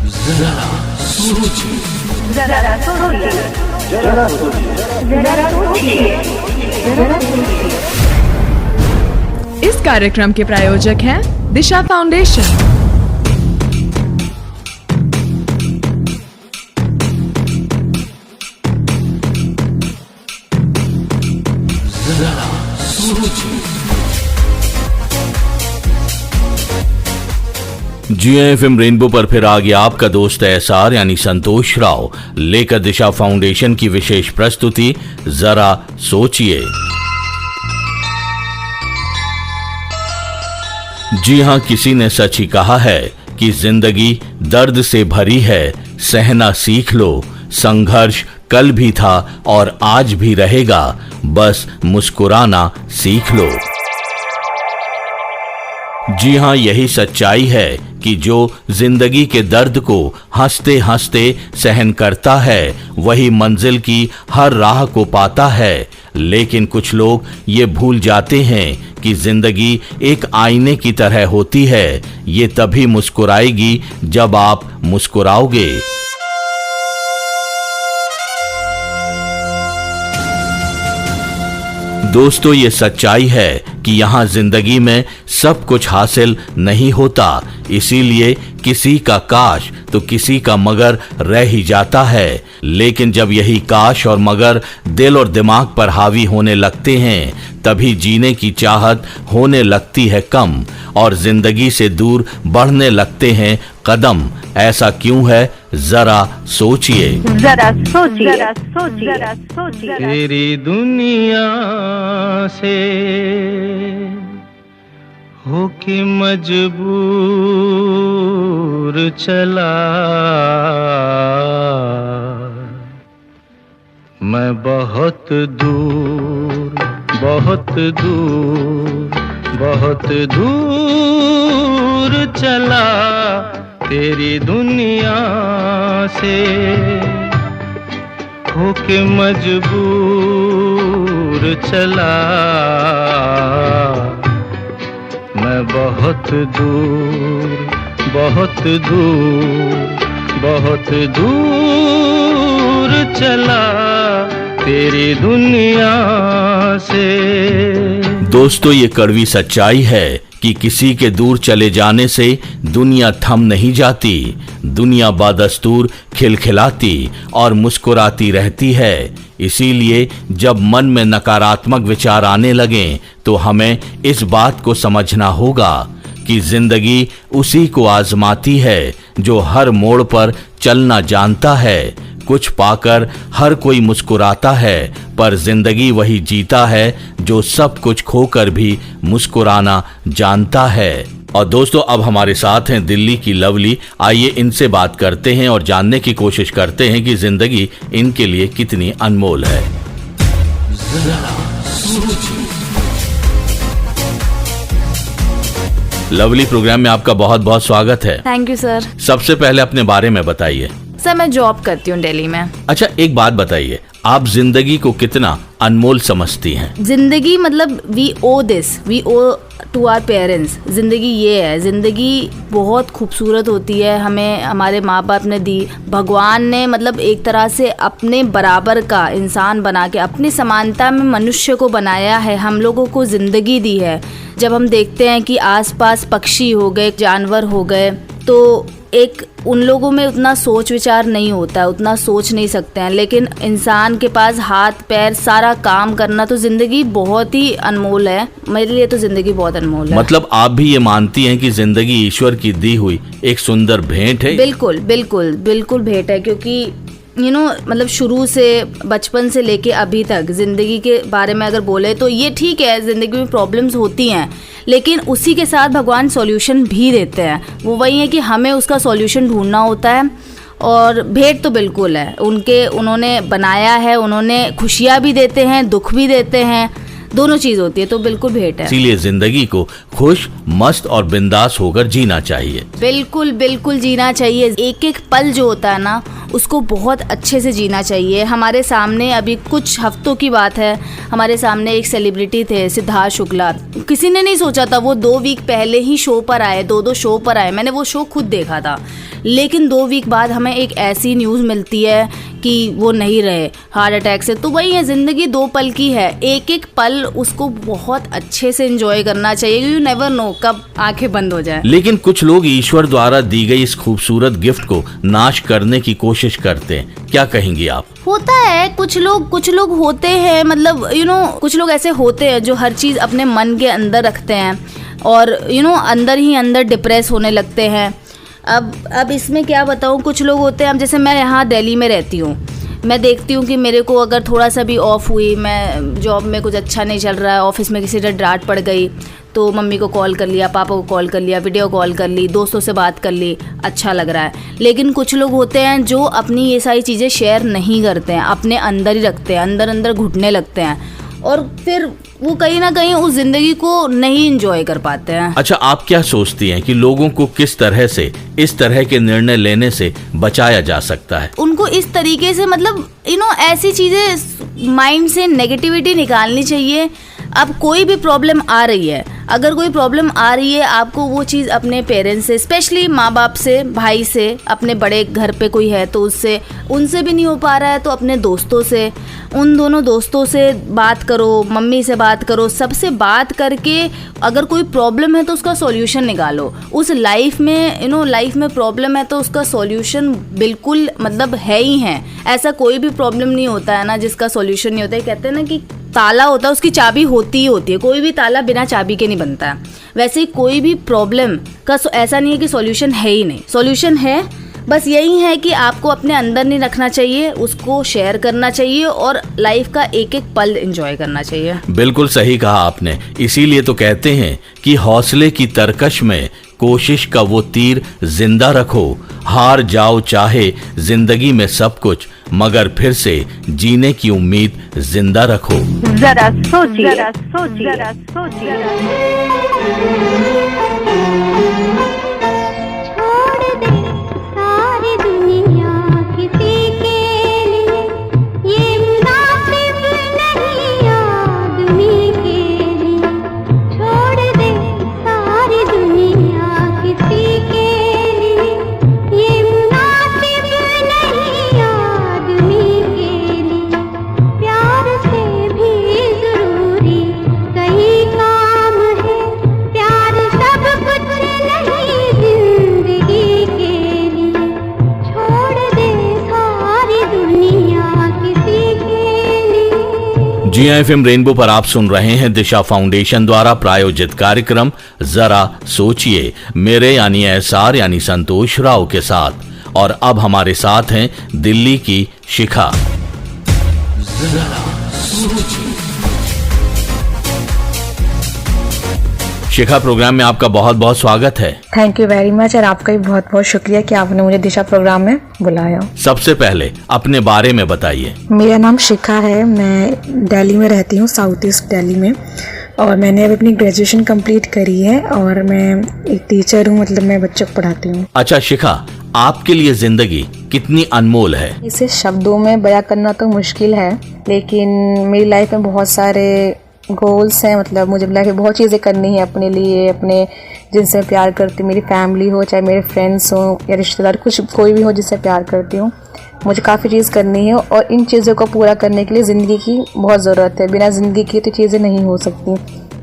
जरा सोचिए, जरा सोचिए, जरा सोचिए, जरा सोचिए, जरा सोचिए। इस कार्यक्रम के प्रायोजक हैं दिशा फाउंडेशन। जरा सोचिए। GFM रेनबो पर फिर आ गया आपका दोस्त एसआर यानी संतोष राव लेकर दिशा फाउंडेशन की विशेष प्रस्तुति जरा सोचिए। जी हां, किसी ने सच ही कहा है कि जिंदगी दर्द से भरी है, सहना सीख लो। संघर्ष कल भी था और आज भी रहेगा, बस मुस्कुराना सीख लो। जी हां, यही सच्चाई है कि जो जिंदगी के दर्द को हंसते हंसते सहन करता है वही मंजिल की हर राह को पाता है। लेकिन कुछ लोग ये भूल जाते हैं कि जिंदगी एक आईने की तरह होती है। ये तभी मुस्कुराएगी जब आप मुस्कुराओगे। दोस्तों, ये सच्चाई है कि यहाँ जिंदगी में सब कुछ हासिल नहीं होता, इसीलिए किसी का काश तो किसी का मगर रह ही जाता है। लेकिन जब यही काश और मगर दिल और दिमाग पर हावी होने लगते हैं तभी जीने की चाहत होने लगती है कम और जिंदगी से दूर बढ़ने लगते हैं कदम। ऐसा क्यों है, जरा सोचिए। जरा सोचिए, जरा सोचिए, जरा सोचिए। तेरी दुनिया से होके मजबूर चला मैं बहुत दूर, बहुत दूर, बहुत दूर चला तेरी दुनिया से होके मजबूर चला मैं बहुत दूर, बहुत दूर, बहुत दूर चला तेरी दुनिया से। दोस्तों, ये कड़वी सच्चाई है कि किसी के दूर चले जाने से दुनिया थम नहीं जाती। दुनिया बादस्तूर खिलखिलाती और मुस्कुराती रहती है। इसीलिए जब मन में नकारात्मक विचार आने लगें तो हमें इस बात को समझना होगा कि जिंदगी उसी को आजमाती है जो हर मोड़ पर चलना जानता है। कुछ पाकर हर कोई मुस्कुराता है, पर जिंदगी वही जीता है जो सब कुछ खोकर भी मुस्कुराना जानता है। और दोस्तों, अब हमारे साथ हैं दिल्ली की लवली। आइए इनसे बात करते हैं और जानने की कोशिश करते हैं कि जिंदगी इनके लिए कितनी अनमोल है। लवली, प्रोग्राम में आपका बहुत बहुत स्वागत है। Thank you sir. सबसे पहले अपने बारे में बताइए। सर, मैं जॉब करती हूँ दिल्ली में। अच्छा, एक बात बताइए, आप जिंदगी को कितना अनमोल समझती हैं? जिंदगी मतलब we owe to our parents. जिंदगी ये है, जिंदगी बहुत खूबसूरत होती है, हमें हमारे माँ बाप ने दी। भगवान ने मतलब एक तरह से अपने बराबर का इंसान बना के अपनी समानता में मनुष्य को बनाया है, हम लोगों को जिंदगी दी है। जब हम देखते हैं कि आसपास पक्षी हो गए, जानवर हो गए, तो एक उन लोगों में उतना सोच विचार नहीं होता है, उतना सोच नहीं सकते हैं, लेकिन इंसान के पास हाथ पैर सारा काम करना, तो जिंदगी बहुत ही अनमोल है। मेरे लिए तो जिंदगी बहुत अनमोल है। मतलब आप भी ये मानती हैं कि जिंदगी ईश्वर की दी हुई एक सुंदर भेंट है? बिल्कुल बिल्कुल बिल्कुल भेंट है, क्योंकि मतलब शुरू से बचपन से लेके अभी तक जिंदगी के बारे में अगर बोले तो ये ठीक है, जिंदगी में प्रॉब्लम्स होती हैं, लेकिन उसी के साथ भगवान सॉल्यूशन भी देते हैं। वो वही है कि हमें उसका सॉल्यूशन ढूंढना होता है। और भेंट तो बिल्कुल है, उन्होंने बनाया है, उन्होंने खुशियाँ भी देते हैं, दुख भी देते हैं, दोनों चीज होती है, तो बिल्कुल भेंट है। इसीलिए जिंदगी को खुश, मस्त और बिंदास होकर जीना चाहिए। बिल्कुल बिल्कुल जीना चाहिए। एक एक पल जो होता है ना, उसको बहुत अच्छे से जीना चाहिए। हमारे सामने अभी कुछ हफ्तों की बात है, हमारे सामने एक सेलिब्रिटी थे, सिद्धार्थ शुक्ला। किसी ने नहीं सोचा था, वो 2 वीक पहले ही शो पर आए, 2 शो पर आए। मैंने वो शो खुद देखा था, लेकिन 2 वीक बाद हमें एक ऐसी न्यूज़ मिलती है कि वो नहीं रहे हार्ट अटैक से। तो वही है, ज़िंदगी 2 पल की है, एक एक पल उसको बहुत अच्छे से एंजॉय करना चाहिए। यू नेवर नो कब आंखें बंद हो जाए। लेकिन कुछ लोग ईश्वर द्वारा दी गई इस खूबसूरत गिफ्ट को नाश करने की कोशिश करते हैं, क्या कहेंगी आप? होता है, कुछ लोग होते हैं, मतलब कुछ लोग ऐसे होते हैं जो हर चीज़ अपने मन के अंदर रखते हैं और अंदर ही अंदर डिप्रेस होने लगते हैं। अब इसमें क्या बताऊँ, कुछ लोग होते हैं, अब जैसे मैं यहाँ दिल्ली में रहती हूँ, मैं देखती हूँ कि मेरे को अगर थोड़ा सा भी ऑफ हुई, मैं जॉब में कुछ अच्छा नहीं चल रहा है, ऑफिस में किसी से डांट पड़ गई, तो मम्मी को कॉल कर लिया, पापा को कॉल कर लिया, वीडियो कॉल कर ली, दोस्तों से बात कर ली, अच्छा लग रहा है। लेकिन कुछ लोग होते हैं जो अपनी ये सारी चीज़ें शेयर नहीं करते हैं, अपने अंदर ही रखते हैं, अंदर अंदर घुटने लगते हैं और फिर वो कहीं ना कहीं उस जिंदगी को नहीं एंजॉय कर पाते हैं। अच्छा, आप क्या सोचती हैं कि लोगों को किस तरह से इस तरह के निर्णय लेने से बचाया जा सकता है? उनको इस तरीके से, मतलब ऐसी चीज़ें माइंड से नेगेटिविटी निकालनी चाहिए। अब कोई भी प्रॉब्लम आ रही है, अगर कोई प्रॉब्लम आ रही है, आपको वो चीज़ अपने पेरेंट्स से, स्पेशली माँ बाप से, भाई से, अपने बड़े घर पे कोई है तो उससे, उनसे भी नहीं हो पा रहा है तो अपने दोस्तों से, उन दोनों दोस्तों से बात करो, मम्मी से बात करो, सबसे बात करके अगर कोई प्रॉब्लम है तो उसका सॉल्यूशन निकालो। उस लाइफ में लाइफ में प्रॉब्लम है तो उसका सॉल्यूशन बिल्कुल मतलब है ही है। ऐसा कोई भी प्रॉब्लम नहीं होता है ना जिसका सॉल्यूशन नहीं होता है। कहते हैं ना कि ताला होता है उसकी चाबी होती ही होती है, कोई भी ताला बिना चाबी के नहीं बनता है। वैसे ही कोई भी प्रॉब्लम का ऐसा नहीं है कि सॉल्यूशन है ही नहीं, सॉल्यूशन है। बस यही है कि आपको अपने अंदर नहीं रखना चाहिए, उसको शेयर करना चाहिए और लाइफ का एक एक पल एंजॉय करना चाहिए। बिल्कुल सही कहा आपने। इसीलिए तो कहते हैं कि हौसले की तरकश में कोशिश का वो तीर जिंदा रखो। हार जाओ चाहे जिंदगी में सब कुछ, मगर फिर से जीने की उम्मीद जिंदा रखो। जरा सोचिए, जरा सोचिए, जरा सोचिए। जी एफएम रेनबो पर आप सुन रहे हैं दिशा फाउंडेशन द्वारा प्रायोजित कार्यक्रम जरा सोचिए, मेरे यानी एसआर यानी संतोष राव के साथ। और अब हमारे साथ हैं दिल्ली की शिखा। शिखा, प्रोग्राम में आपका बहुत बहुत स्वागत है। थैंक यू वेरी मच, और आपका भी बहुत बहुत शुक्रिया कि आपने मुझे दिशा प्रोग्राम में बुलाया। सबसे पहले अपने बारे में बताइए। मेरा नाम शिखा है, मैं दिल्ली में रहती हूँ, साउथ ईस्ट दिल्ली में, और मैंने अभी अपनी ग्रेजुएशन कंप्लीट करी है और मैं एक टीचर हूँ, मतलब मैं बच्चों को पढ़ाती हूँ। अच्छा शिखा, आपके लिए जिंदगी कितनी अनमोल है? इसे शब्दों में बयां करना तो मुश्किल है, लेकिन मेरी लाइफ में बहुत सारे गोल्स हैं। मतलब मुझे लाइफ में बहुत चीज़ें करनी है अपने लिए, अपने जिनसे मैं प्यार करती हूँ, मेरी फैमिली हो, चाहे मेरे फ्रेंड्स हो या रिश्तेदार, कुछ कोई भी हो जिससे प्यार करती हूँ, मुझे काफ़ी चीज़ करनी है और इन चीज़ों को पूरा करने के लिए ज़िंदगी की बहुत ज़रूरत है। बिना ज़िंदगी की तो चीज़ें नहीं हो सकती।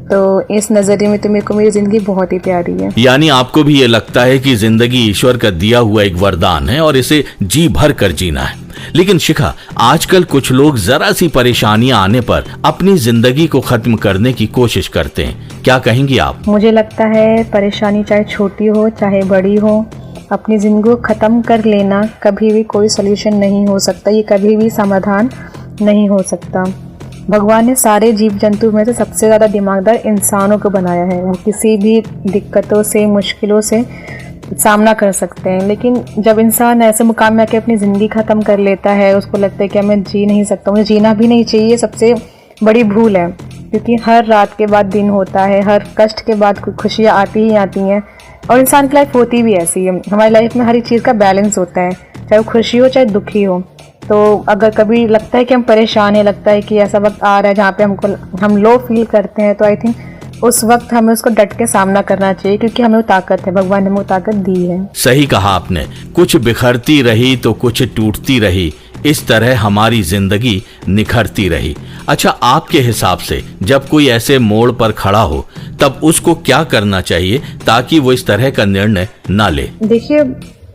तो इस नज़रिए में तो मेरे को मेरी ज़िंदगी बहुत ही प्यारी है। यानी आपको भी ये लगता है कि जिंदगी ईश्वर का दिया हुआ एक वरदान है और इसे जी भर कर जीना है। लेकिन शिखा, आजकल कुछ लोग जरा सी परेशानियां आने पर अपनी जिंदगी को खत्म करने की कोशिश करते हैं, क्या कहेंगी आप? मुझे लगता है परेशानी चाहे छोटी हो चाहे बड़ी हो, अपनी ज़िंदगी को ख़त्म कर लेना कभी भी कोई सलूशन नहीं हो सकता, ये कभी भी समाधान नहीं हो सकता। भगवान ने सारे जीव जंतु में से सबसे ज़्यादा दिमागदार इंसानों को बनाया है। वो किसी भी दिक्कतों से, मुश्किलों से सामना कर सकते हैं, लेकिन जब इंसान ऐसे मुकाम में आके अपनी ज़िंदगी ख़त्म कर लेता है, उसको लगता है कि मैं जी नहीं सकता, मुझे जीना भी नहीं चाहिए, सबसे बड़ी भूल है। क्योंकि हर रात के बाद दिन होता है, हर कष्ट के बाद खुशियाँ आती ही आती हैं, और इंसान की लाइफ होती भी ऐसी है। हमारी लाइफ में हर एक चीज़ का बैलेंस होता है, चाहे वो खुशी हो चाहे दुखी हो। तो अगर कभी लगता है कि हम परेशान हैं, लगता है कि ऐसा वक्त आ रहा है जहाँ पे हम लो फील करते हैं, तो आई थिंक उस वक्त हमें उसको डट के सामना करना चाहिए, क्योंकि हमें वो ताकत है, भगवान ने हमें वो ताकत दी है। सही कहा आपने, कुछ बिखरती रही तो कुछ टूटती रही, इस तरह हमारी जिंदगी निखरती रही। अच्छा, आपके हिसाब से जब कोई ऐसे मोड़ पर खड़ा हो तब उसको क्या करना चाहिए ताकि वो इस तरह का निर्णय ना ले? देखिए,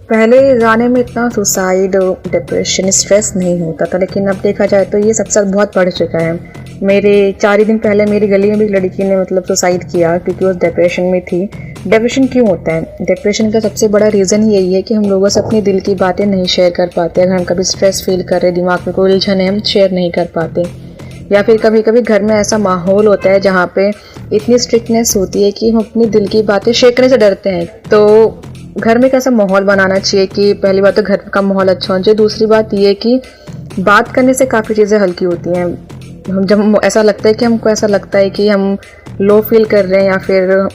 पहले ज़माने में इतना सुसाइड, डिप्रेशन, स्ट्रेस नहीं होता था, लेकिन अब देखा जाए तो ये सबसे बहुत बढ़ चुका है। मेरे 4 ही दिन पहले मेरी गली में भी एक लड़की ने सुसाइड किया, क्योंकि वो डिप्रेशन में थी। डिप्रेशन क्यों होता है? डिप्रेशन का सबसे बड़ा रीज़न यही है कि हम लोगों से अपनी दिल की बातें नहीं शेयर कर पाते। अगर हम कभी स्ट्रेस फील कर रहे, दिमाग में कोई उलझन है, हम शेयर नहीं कर पाते। या फिर कभी कभी घर में ऐसा माहौल होता है जहाँ पे इतनी स्ट्रिक्टनेस होती है कि हम अपनी दिल की बातें शेयर करने से डरते हैं। तो घर में एक ऐसा माहौल बनाना चाहिए कि पहली बात तो घर का माहौल अच्छा होना चाहिए। दूसरी बात ये कि बात करने से काफ़ी चीज़ें हल्की होती हैं। हम जब ऐसा लगता है कि हमको ऐसा लगता है कि हम लो फील कर रहे हैं या फिर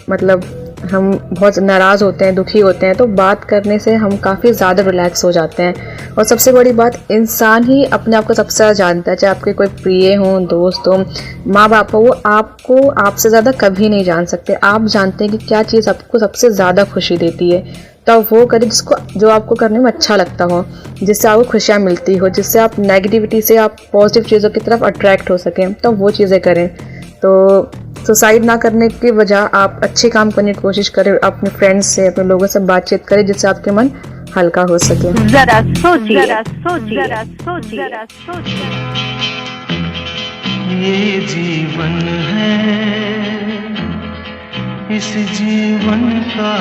हम बहुत नाराज़ होते हैं, दुखी होते हैं, तो बात करने से हम काफ़ी ज़्यादा रिलैक्स हो जाते हैं। और सबसे बड़ी बात, इंसान ही अपने आप को सबसे ज़्यादा जानता है। चाहे आपके कोई प्रिय हों, दोस्त हों, माँ बाप हो, वो आपको आपसे ज़्यादा कभी नहीं जान सकते। आप जानते हैं कि क्या चीज़ आपको सबसे ज़्यादा खुशी देती है, तो आप वो करें जो आपको करने में अच्छा लगता हो, जिससे आपको खुशियाँ मिलती हो, जिससे आप नेगेटिविटी से आप पॉजिटिव चीज़ों की तरफ अट्रैक्ट हो सकें, तो वो चीज़ें करें। तो सुसाइड ना करने की वजह आप अच्छे काम करने की कोशिश करें, अपने फ्रेंड्स से, अपने लोगों से बातचीत करें, जिससे आपके मन हल्का हो सके। जरा सोचिए, जरा सोचिए, जरा सोचिए, जरा सोचिए। ये जीवन है, इस जीवन का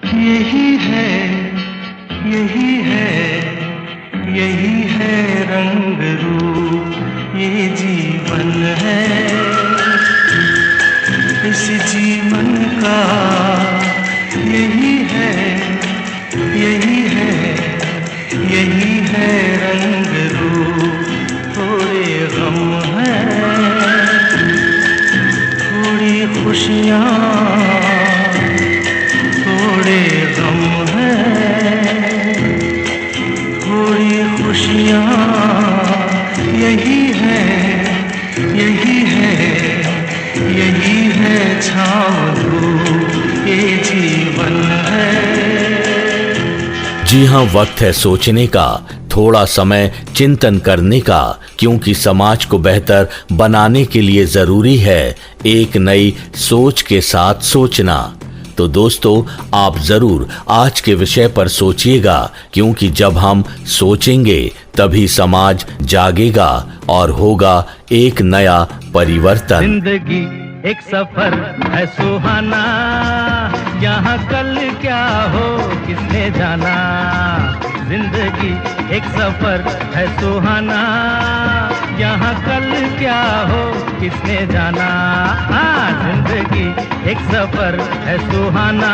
यही है, यही है, यही है रंग रूप। ये जीवन है, इस जीवन का यही है, यही है, यही है रंग रूप। थोड़े गम हैं, थोड़ी खुशियाँ, थोड़े गम हैं, थोड़ी खुशियाँ, यही है, यही है, यही है छाँव धूप। ये जीवन है। जी हाँ, वक्त है सोचने का, थोड़ा समय चिंतन करने का, क्योंकि समाज को बेहतर बनाने के लिए जरूरी है एक नई सोच के साथ सोचना। तो दोस्तों, आप जरूर आज के विषय पर सोचिएगा, क्योंकि जब हम सोचेंगे तभी समाज जागेगा और होगा एक नया परिवर्तन। जिंदगी एक सफर है सुहाना, यहाँ कल क्या हो किसने जाना। जिंदगी एक सफर है सुहाना, यहाँ कल क्या हो किसने जाना। हाँ, जिंदगी एक सफर है सुहाना,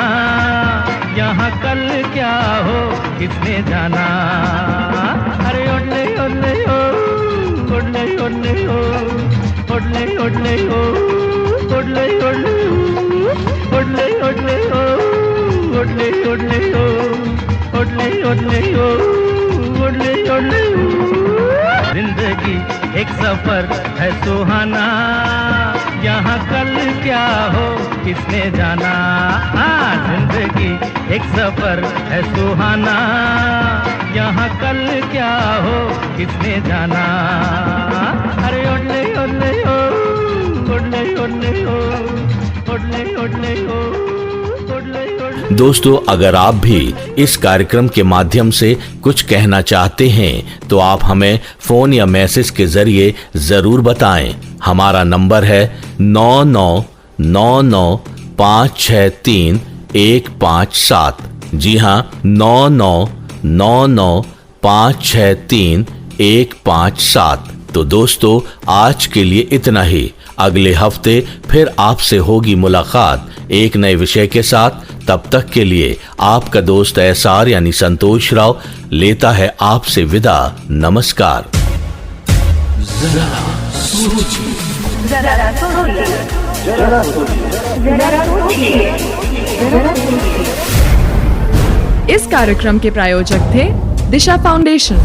यहाँ कल क्या हो किसने जाना। अरे ओडले ओडले ओ, ओडले ओडले ओ, ओडले ओडले ओ, ओडले ओडले ओ, ओडले ओडले ओ, ओडले ओडले ओ, ओडले ओडले ओ, ओडले ओडले ओ। जिंदगी एक सफर है सुहाना, यहाँ कल क्या हो किसने जाना। हाँ, जिंदगी एक सफर है सुहाना, यहाँ कल क्या हो किसने जाना। अरे ओडले ओडले ओ, ओडले ओडले ओ, ओडले ओडले ओ, ओडले ओडले। दोस्तों, अगर आप भी इस कार्यक्रम के माध्यम से कुछ कहना चाहते हैं तो आप हमें फोन या मैसेज के जरिए जरूर बताएं। हमारा नंबर है 9999563157। जी हाँ, 9999563157। तो दोस्तों, आज के लिए इतना ही। अगले हफ्ते फिर आपसे होगी मुलाकात एक नए विषय के साथ। तब तक के लिए आपका दोस्त एसआर यानी संतोष राव लेता है आपसे विदा। नमस्कार। जरा सोचिए, जरा सोचिए, जरा सोचिए। इस कार्यक्रम के प्रायोजक थे दिशा फाउंडेशन।